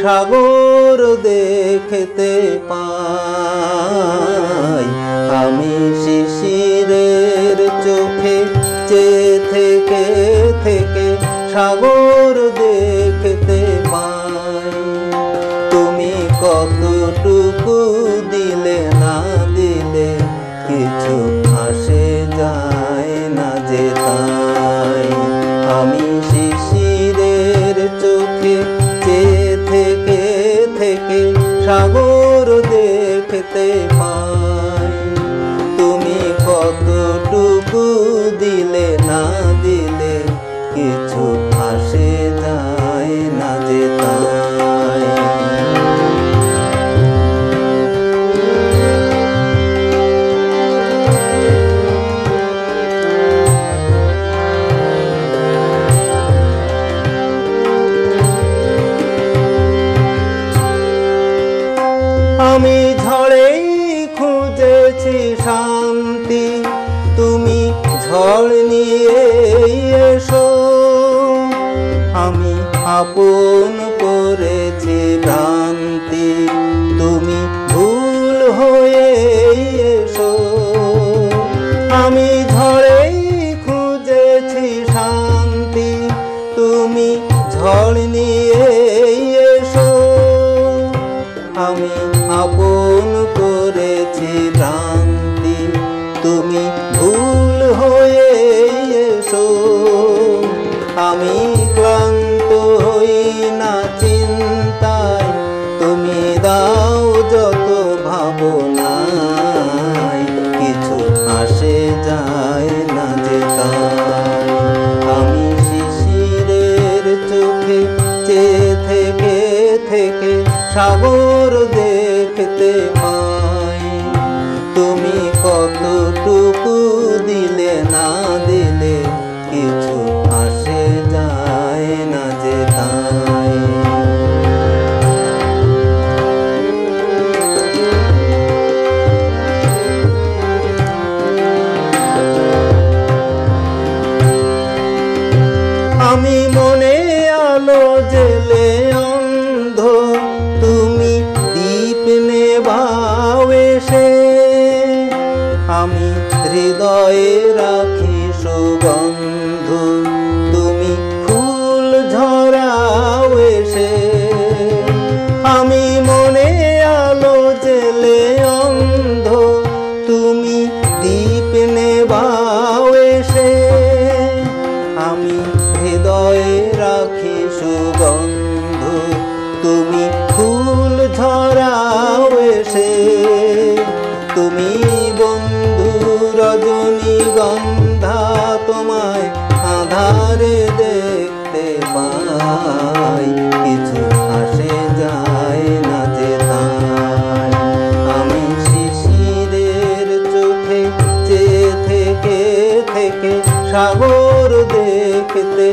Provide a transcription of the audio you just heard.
সাগর দেখতে পাই। আমি শিশিরের চোখে চেয়ে থেকে থেকে সাগর দেখতে পাই। তুমি কতটুকু দিলে না দিলে কিছু আসে যায় না যে তাই। আমি শিশিরের চোখে চেয়ে থেকে থেকে সাগর দেখতে পাই। তুমি কতটুকু দিলে না দিলে কিছু আসে যায় না যে তাই। আমি ঝড়েই খুঁজেছি শান্তি, তুমি ঝড় নিয়ে এসো। আমি আপন করেছি ভ্রান্তি, তুমি ভুল হয়ে এসো। আমি ঝড়েই খুঁজেছি শান্তি, তুমি ঝড় নিয়ে এসো। আমি আপন করেছি ভ্রান্তি, তুমি ভুল হয়ে এসো। আমি ক্লান্ত হই না চিন্তায়, তুমি দাও যত ভাবনায় কিছু আসে যায় না যে তাই। আমি শিশিরের চোখে চেয়ে থেকে থেকে সাগর দেখতে পাই। তুমি কতটুকু দিলে না দিলে কিছু আসে যায় না যে তাই। আমি মনে আলো জেলে অন্ধ, তুমি দীপ নেভাও এসে। আমি হৃদয়ে রাখি সুগন্ধ, তুমি ফুল ঝরাও এসে। আমি মনে আলো জেলে অন্ধ, তুমি দীপ নেভাও এসে। আমি হৃদয়ে রাখি সুগন্ধ, তুমি ফুল ঝরাও এসে। তুমি বন্ধু রজনীগন্ধা, তোমায় আধারে দেখতে পাই। কিছু আসে যায় না যে তাই। আমি শিশিরের চোখে চেয়ে থেকে থেকে সাগর দেখতে